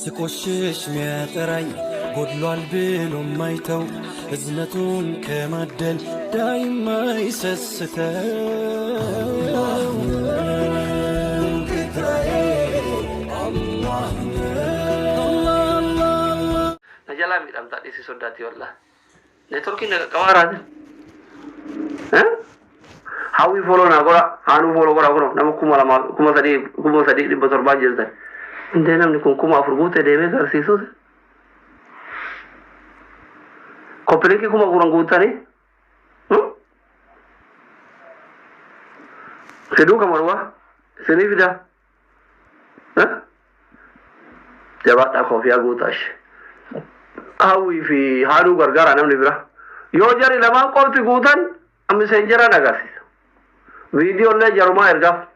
ስቆሽሽ ሚያጠራኝ ጎድሏል ብሎ ማይተው እዝነቱን ከማደል ዳይማ ይሰስተው نجلا ميدام تادي سي سوداتي والله نتوركي نقوارات هاوي فولو ناغورا هانو فولو غورا نما كوما سدي دي بتربا جلتا ndena mnikun kuma afurgute debe garsiisus kopeleki kuma gurangutani sedu kamarwa seni fida jabata kofiya gutash awi fi haru gargara namni bira yo jari lama qolti gutan am messenger nagasi video le jaruma erga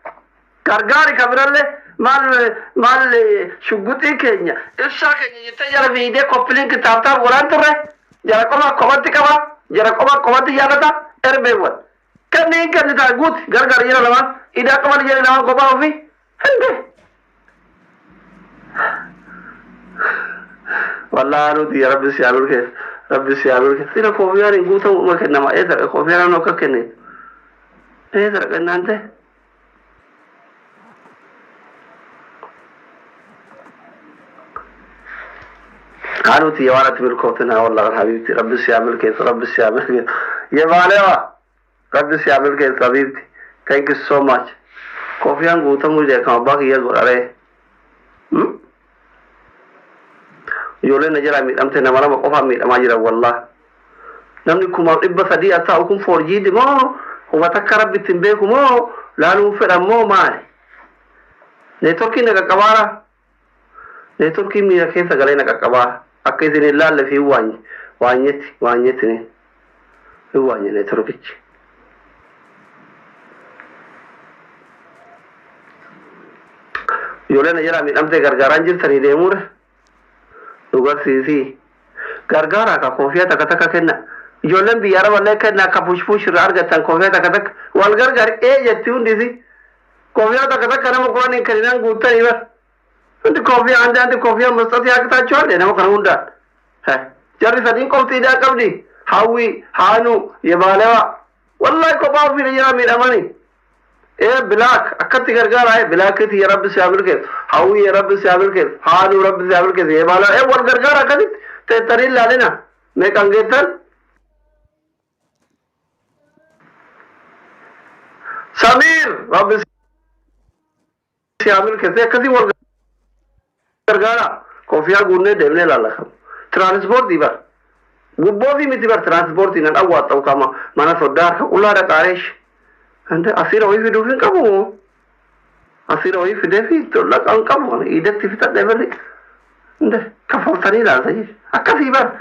gargari kameralle mal shuguti kenya isa kenya yita jara video kopling kitapta bolan turre jara koma komati kaba jara koma komati yarata erbewan kanni kanni ta gut gargar yara lama ida kama jara lama koba fi hande والله رودي يا رب سيعمل كيف رب سيعمل كيف ترى كوفيار يقولون ما كنا ما إذا كوفيار أنا كأني إذا كنا أنت قالوا تي وانا تملكوتنا والله حبيبتي رب سيعمل كيف رب سيعمل كيف يا بالوا رب سيعمل كيف حبيبتي thank you so much كوفيار يقولون مجھے کہاں باقی یہ گرارے يولين نجرا ميت أمتى نمرة مقفى ميت أماجرا والله نمنكم إبى سدي أتاؤكم فورجيد ما هو تكرر بتنبيكم ما لا نوفر مو مالي نتركي نككبارا نتركي ميرا كيسا غلي نككبارا أكيدين الله اللي في وانيتني واني نتركيك يولين نجرا ميت أمتى غرغران جلتني ديموره lugar sisi gargara ka kofiya taka kenna jolen bi yara wallahi kenna ka push argatan kofiya taka wal gargar e jetti undisi kofiya taka kana mo koni karinan gutta iba undi kofiya andi kofiya mustati akta chorde na mo kana unda ha jarri sadin ko tida kabdi hawi hanu yebalewa wallahi ko ba fi yara mi amani ايه بلاك اكتي غرغار ايه بلاك يا رب سيعمل كيف حاوي يا رب سيعمل كيف حالو رب سيعمل كيف ايه بالا ايه ور غرغار اكتي تريل لالنا मैं कंगेतन समीर रब سيعمل كيف اكتي ور غرغار كوفيا غوني دمنه لالا ट्रांसपोर्ट दिबा गुब्बो भी मितिबार ट्रांसपोर्ट दिना अवा तो कामा माना सोदार उला रकारेश أنت أصير أوي في دوفين كابو أصير أوي في دفي تقول لك أن كابو إيدك تفتح دبلك أنت كفلتني لا سجى أكفي بار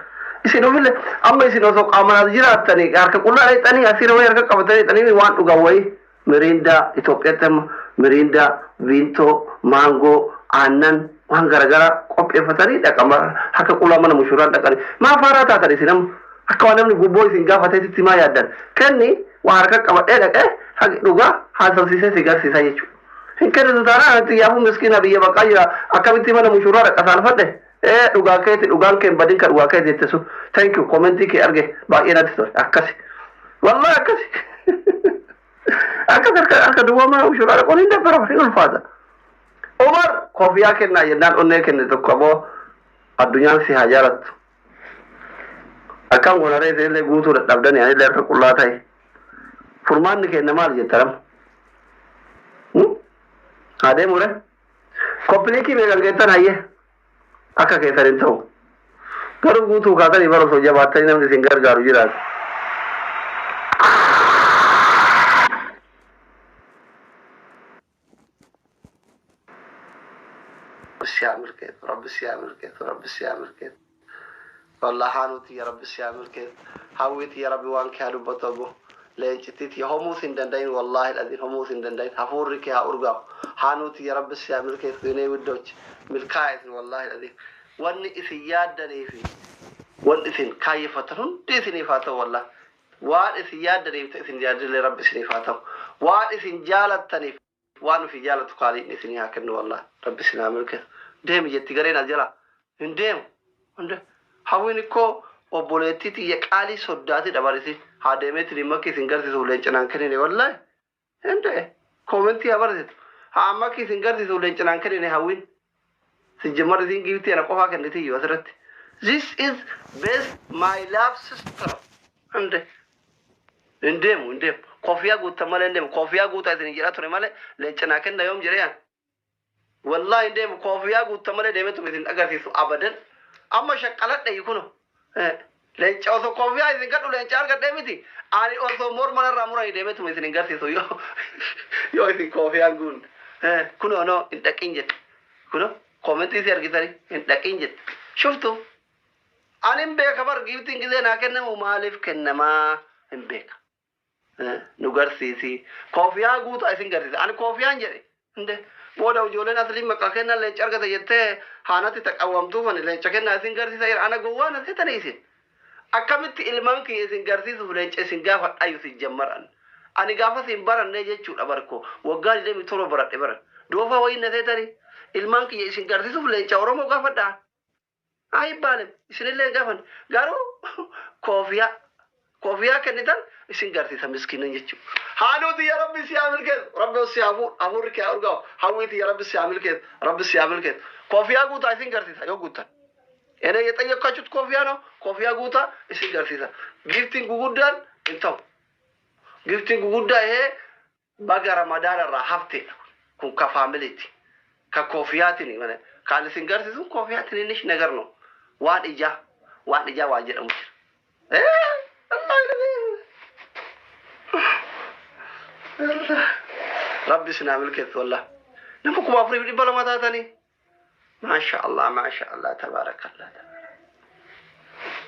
يصير دوفين أما يصير نوسق أمانة جرات تاني أرك كلها أي تاني أصير أوي أرك كابتني تاني وان تقوي مريندا إثيوبيا مريندا فينتو مانغو آنن وان غرغرة كوبي فتري ده كمان هك كلها من مشهورات ده كان ما فارات هذا سينام أكوانم نجوبوي سينجا فتري تسمع يادن كني وارك كمان hak duga hasil sisa sigar sisa yechu hinkere dutara anti yahu miskina biya bakaya akabiti mana mushurara kasal fadde duga kete dugan ke badin ka duga kete tesu thank you commenti ke arge ba ina tiso akasi wallahi akasi aka duwa ma mushurara ko inda pero hinul fada umar kofiya ke na yandan onne ke ne to ko adunya si hajarat akan wonare le gutu da dabdani ani le ka kullatai फरमान के नमाज ये तरम आधे मुरे कपड़े की बेगल के तना ये आका के तरह तो करो गुतु का तो इबारो सोचा बात है ना मुझे सिंगर गारू जी रात रब श्यामल के والله حانوتي يا رب سيعمل كيف حاويتي يا رب وان كانوا بطبو لينجتي هموس دندين والله الذين هموس دندين حفورك يا أرجع حانوتي يا رب سيعمل كيف دنيا ودوج ملكايت والله الذين وان إثياد دنيفي وان إثين كايفتهم تيثني فاتو والله وان إثياد دنيف تيثني جاد لرب سني فاتو وان إثين جالت تنيف وان في جالت قالي إثني هكذا والله رب سيعمل كيف deemi jetti gareen al jala hin deemu hunde hawwin ikkoo obboleettiiti qaalii soddaati dabarisi haa deemeeti dhimma isin garsiisu leencinaan kennine wallahi hinde koomentii habarsitu haa amma isin garsiisu leencinaan kennine hawwin si jammar isin giiftii ana qofaa kenniti iyyuu asirratti this is best my love sister hinde hin deemu kofiyaa guutta malee hin deemu kofiyaa guutaa isin jedha ture malee leencinaa kenna yoom jedhee wallahi hin deemu kofiyaa guutta malee deemetu isin agarsiisu abadan amma shaqqaladhe kuno leenca osoo kofiyaa isin gadhu leenca argadhee miti ani osoo morma irraa muranii deemetu isin agarsiisu yoo isin kofiyaa guun kuno no hin dhaqin jette kuno komentii si argitanii hin dhaqin jette shuftu ani hin beeka bar giiftiin gisee naa kennamu maaliif kennamaa hin beeka nu garsiisi kofiyaa guutaa isin garsiisa ani kofiyaan jedhe hinde booda ijoolleen asliin maqaa kennan leenca argata jettee haanatti taqawwamtuufani leenca kennaa isin garsiisa jedha ana gowwaan aseetani isin akkamitti ilmaan kiyya isin garsiisuuf leenca isin gaafa dhayu si jammaran ani gaafa isin baranne jechuudha barko waggaa 27 baradhe baran doofa wayin aseetani ilmaan kiyya isin garsiisuuf leenca oromoo gaafa dhaan ay baalem isinillee gaafan garuu kofiyaa kennitan isin garsiisa miskinan jechuudha. Haanuuti ya rabbi si amilkeet rabbi si afuurri kee urgaa'u hawwiiti ya rabbi si amilkeet kofiyaa guutaa isin garsiisa yoo guutan. Ene የጠየቃችሁት ኮፊያ ነው ኮፊያ ጉታ isin garsiisa giftiin guguddaan hin ta'u giftiin guguddaa ይሄ baga ramadaan irraa hafteedha kun ka faamiliiti ka kofiyaatiin mana kan isin garsiisu kofiyaatiin innis nagar no waan ijaa waan jedhamu ربي سنا ملكت والله نمكم أفري بدي بلا ما تاتني ما شاء الله تبارك الله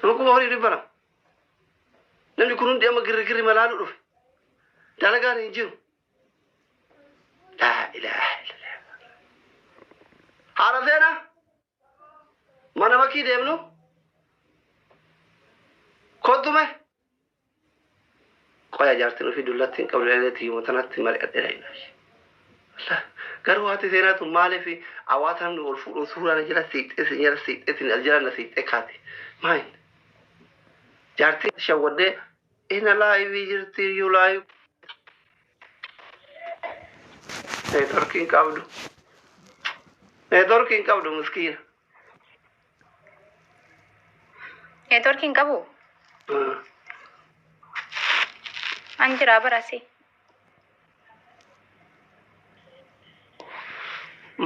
نمكم أفري بدي بلا نمي كنون دي أما غير ملالو رف دالغاني يجيو لا إله إلا الله حالا زينا ما نمكي ديمنو كودو qoya jaartin fi dullatin qableelati mutanatti mari'adhe ilahi garu hati seenatu maale fi awatan ol fuudhu suuraan jira siixeetin aljira na siixee kaati main jaartin shawwadde ina laayivi jirti yu laayu networking qabdu miskiina networking qabu Anjira berasi.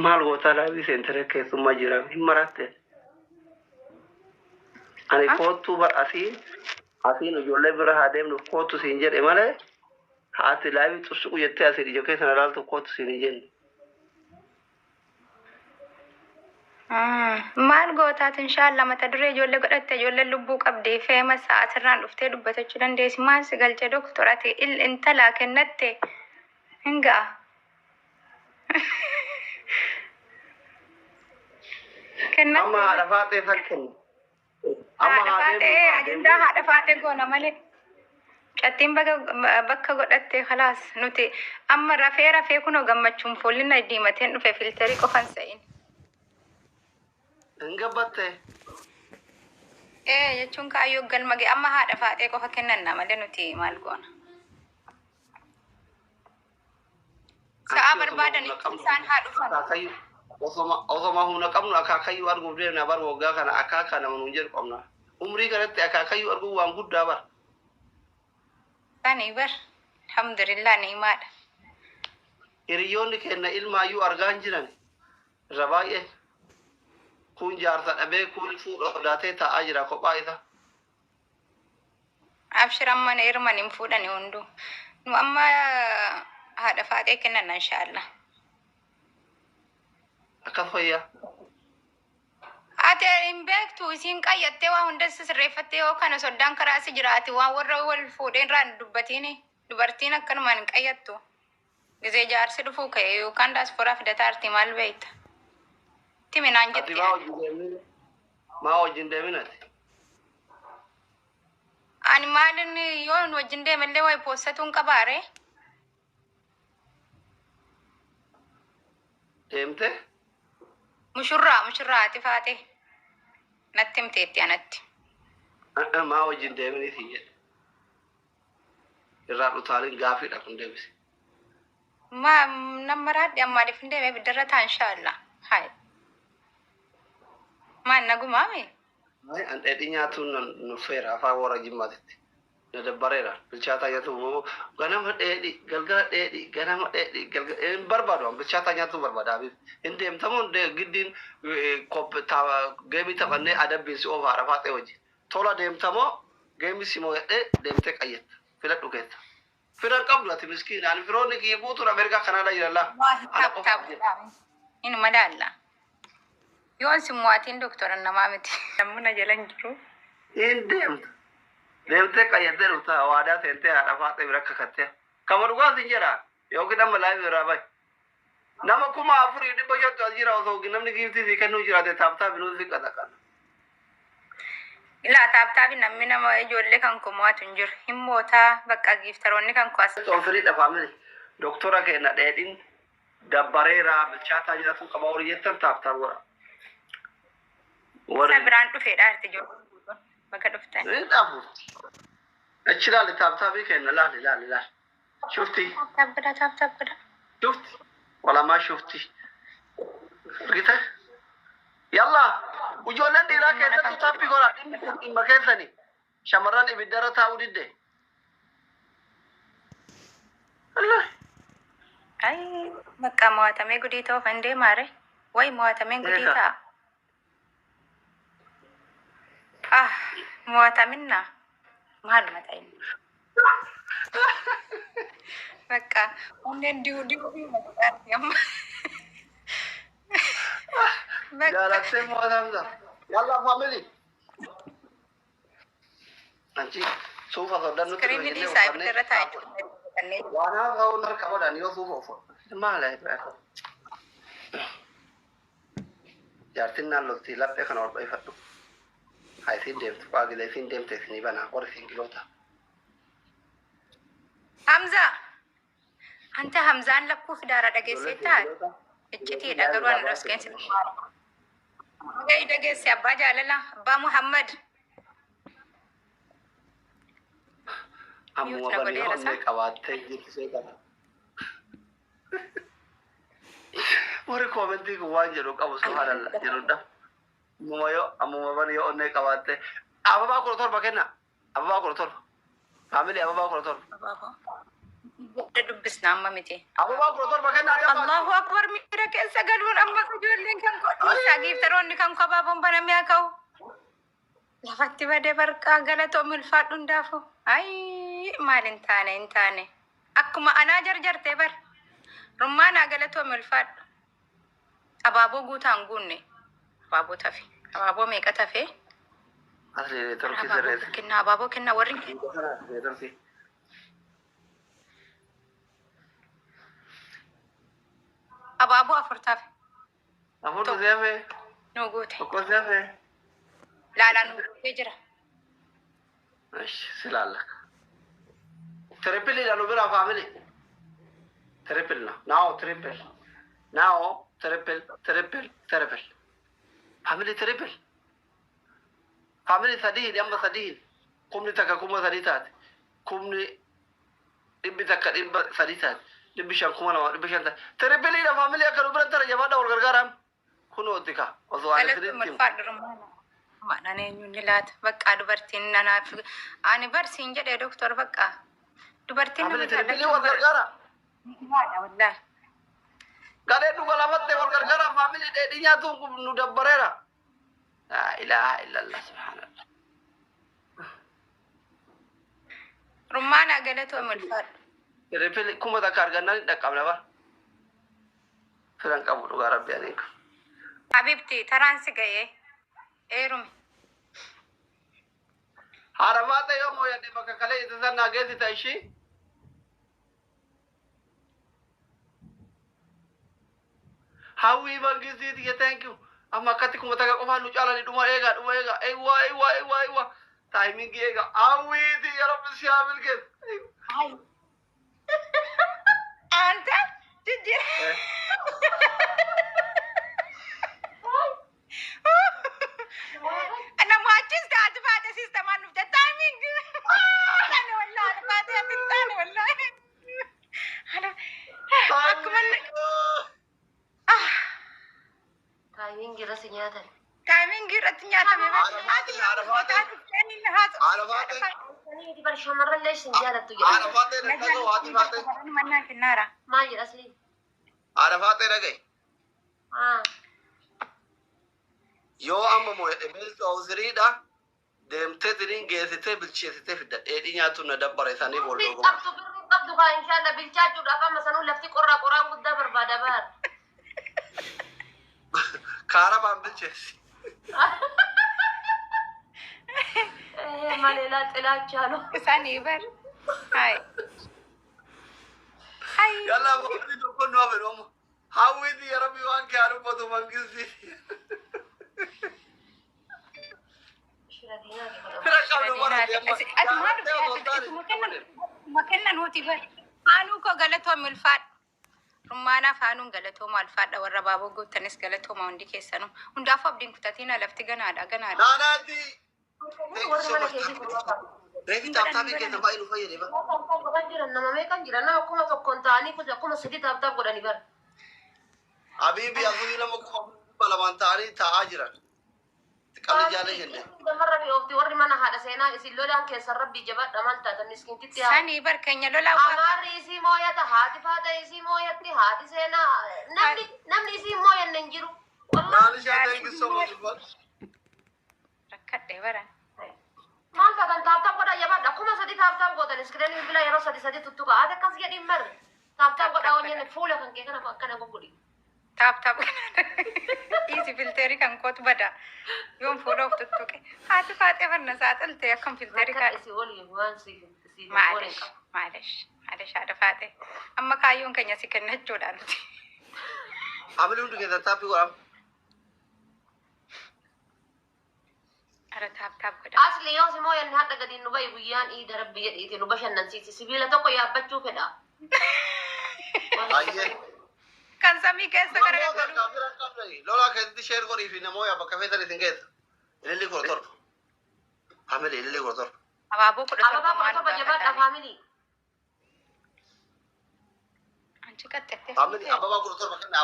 Mal gota lagi sentere ke semua jira himmarate. Ani kotu berasi nu jolle berhadem nu kotu sinjer emale hati lagi terus ku jette asih di joke sanadal tu kotu sinjen. Maal gootaat inshallah mata duree ijoollee godhatte ijoollee lubbuu qabdee feema sa'aatirraan dhuftee dubbatachuu dandeessi maal si galchee doktorate intala kennatte hinga kennatte amma haadha faatee fakkenna haadha faatee ajandaa haadha faatee goona malee cattiin bakka godhatte khalaas nuti amma rafee kunoo gammachuun foolina diimateen dhufe filterii qofan sa'in Enggak jechuun kaayyoo galmage amma haadha faatee qofa kennanna malee nuti maal goona. Sa'a barbaadan isaan haa dhufan. Osoma humna qabnu akaakayyuu arguuf deemna bar waggaa kana akaaka nama nuun jedhu qabna. Umrii kanatti akaakayyuu arguu waan guddaa bar. Bani bar alhamdulillah ni'imaadha. Hiriyoonni kenna ilmaayyuu argaa hin jiran irra baay'ee. Kun jaarsa dhabee kun fuudha odaatee taa'aa jira kophaa isa. Abshiran mana hirman hin fuudhani hundu. Nu amma haadha faatee kennanna inshallah. Akkas fayyaa. Ate hin beektu isiin qayyattee waa hunda sirreeffattee yoo kana soddaan karaa si jiraati waan warra wal fuudheen irraan dubbatini dubartiin akkanumaan hin qayyattu. Gizee jaarsi dhufuu ka'e yookaan daasporaa fidataa arti maal beekta. Timinaan jetti. Maa wajjin deeminati. Ani maalin yoo wajjin deemallee wayi poostatuun qabaare. Deemte? مشرة تفاتي نتم تيتي نت ما وجين ديمني ثيجة الرابط طالين قافي لكم ديمس ما نمرات يا ما دفن ديمي بدرتها إن شاء الله هاي ما نقول مامي هاي أنت إدينيا تون نفير أفا ورا جمادت ندبريرا بالشاتا ياتو غنم إدي غلغل إدي غنم إدي غلغل إن بربادو بالشاتا ياتو بربادا بي إن ديم تمون دي جدين كوب تا جيمي تبني أدب بيسي أو عرفات وجه تولا ديم تمو جيمي سيمو ديم تك أيت فيلا توكيت فيلا قبل لا تمسكين يعني فروني كي يبوتو أمريكا كندا يلا إنه مدالا يوم سمواتين دكتور النما متي لمنا جلنجرو إن ديم تك أيت دلوتا وادا سنتي عرفات بركة كتة كمرقا سنجرا يوكي نم لايف رابي نما كوما أفري دي بجات أجيرا وصوغي نمني كيفتي في كنو جرا دي تابتا بنو في كذا كذا لا تابتابي نمنا ما يجول لك أنكو مواتنجر هم موتا بقى جيفتروني كان كواس توفري دفامي دكتورة كنا ديدين دبريرا بالشاتا جاتو كباوري يتن تابتا ورا سبران تفيد أرتجو بقى دفتن إيه دافو أشيلا لتابتا بي كنا لا شفتي تابتا شفتي ولا ما شفتي رجيتك يلا وجولن ديرا كيسة تتابي قرا إن مكان ثاني شمران إبدارة تاودي ده الله أي بقى مواتمي قديتو فندي ماري واي مواتمي قديتا مواتمنا مال متين بقى ونن ديو يم جالس مواتمنا يلا فاميلي أنتي سوف أقدر كريمي دي سايب درتاي وانا غاو نركب داني يوسف فوق ما له بقى جارتنا لوتي لا بكن اور باي فتو هاي سين ديم تباغي دي سين ديم تسني بنا اور سين كيلوتا حمزة أنت حمزان لكو في دارا دقيسيتا اتشتي دقروان رسكين سنمارا مغاي دقيسي أبا جاللا أبا محمد أمو بني هون كواتي جيسي كذا وري كومنتي كوان جرو كابو سبحان الله جرو ده أمو بني هون كواتي أبا با كروتور بكنا أبا با كروتور فاميلي أبا با كروتور دبس نام ممتي أبا با كروتور بكنا الله أكبر ميرا كيسا قالون أما كجولين كان كو ساقيف تروني كان كو بابون بنامي أكاو لفتي بدي بركا غلطو ملفاتون دافو أي مال انتاني أكما أنا جرجرتي بر رمانا غلطو ملفات أبابو غوتان غوني أبابو تفي أبابو ميكا تفي أصلي تركي سريت كنا أبابو كنا ورين أبابو أفرتافي أفرت زيفي نوغوتي أكو زيفي لا نوغوتي جرا ماشي سلالك تريبل لا نوبرا فاميلي تريبل ناو تريبل ناو تريبل فاميلي تريبل فاميلي سديد يما سديد كومني تكا كوما سديتات كومني إبي تكا إبا سديتات إبي شان كوما نوا إبي شان تريبل لا فاميلي أكا نوبرا ترى جبادة والغرغرام كنو تكا وزواني سديد ما نينو نلات بقى دبرتين أنا أنا برسين جد دكتور بقى دبرتين فاميلي تريبل والغرغرة والله قال إنه غلبت والغرغرة فاميلي دنيا توم ندبرها لا إله إلا الله سبحان الله رمانا قالت وملفات تريبل كم ذكر جنان دكام لبا فلان كابو ربي عليك حبيبتي ترانسي جاي إيه رمي حرمات يوم يا دبك كله إذا ناقص تعيشي هاوي مالجزيد يا thank you أما كاتكم متاعك أما نجعل ندوما إيجا أيوة تايمينج إيجا هاوي دي يا رب سيامل كده أنت تجي nyaatan. Taayimin giirratti nyaatame Sanii bar shamarrallee isin jaalattu jedha. mannaa kennaara. Maal jedha asli? Arafaatee dhagaye. Yoo amma mo'ee ooziriidha deemtee tiriin geessitee bilcheessitee fidda dheedhii nyaatu na dabbara isaanii boolla Birrii qabdu kaa inshaalla bilchaachuudhaaf amma sanuu lafti qoraan guddaa barbaada baar. kaara baan bilcheessi. Malee laaxilaa no. Isaanii bar. Hai. Hai. Yalla boonni tokko nu hafe dhoomu. Hawwiiti yarabbi waan kee harubbatu mangisti. Fira qabdu Makenna nuti bar. Haanuu koo galatoo milfaadha. Rummaanaaf haanuun galatoo maalfaadha warra baaboo gootanis galatoo maa hundi keessanuu. Hundaafuu abdiin kutatiin lafti ganaadha ganaadha. Naanaati. Reefi taaptaabii keessa baay'ee nu fayyade bara. Nama meeqan jira nama kuma tokkoon ta'anii kun akkuma sadii taaptaaf godhanii bara. Habiibi afurii nama kuma lamaan ta'anii taa'aa jiran. Qabni jaalee jenne. Damarra mi'oofti warri mana haadha seenaa isin lolaan keessan rabbii jabaadha maal taatan miskiintitti haa. Sanii bar keenya lolaa Amaarri isii mooyata haati faata isii mooyatti haati seenaa namni isii mooyanne hin jiru. Maal ishee deegisoo mootummaa. rakkadhee baran. Maal taatan taaptaaf godha jabaadha akkuma sadii taaptaaf gootan iskiriin bilbila yeroo sadii tuttuqa haati akkas jedhin marre taaptaaf godha wanyeen fuula kan kee kana akkana goggodhi. Taap. Easy filteerii kan kootu bada. Yoon fuula of tuttuqe. Haati faatee farna saaxilte akkam filteerii Rakka kaadha. isii waliin waan si Maalish haadha faatee. Amma kaayyoon keenya si kennachuudha nuti. Amali hundi keessan taappii godhama. Ara taap godha. Asli yoo si mooyanne hadha gadiin nu bayi guyyaan iida rabbi jedhiiti nu bashannansiisi sibiila tokko yaabbachuu fedha. Baay'ee. Kan samii keessa garagalu. Lola keessatti sheer godhii fi namoo yaa bakka feetan isin keessa. Ililli kudha torba. Amali ililli kudha torba. Abaaboo kudha Ababaa kudha torba jabaadha faamilii. Anchi qaxxettee. Amali ababa kudha torba kenna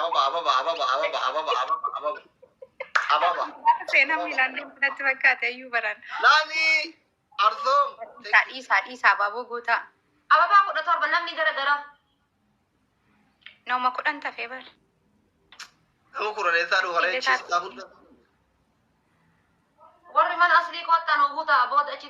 ababa. Seenaa miilaan deemtatti fakkaate iyyuu baran. Naani arsoom. Dhiisaa abaaboo guutaa. Ababaa kudha torba namni garagara. Nama 10 tafee bar. Nama kudha leessaa dhufa reechisaa guddaa. Warri mana aslii kottan guutaa booda achi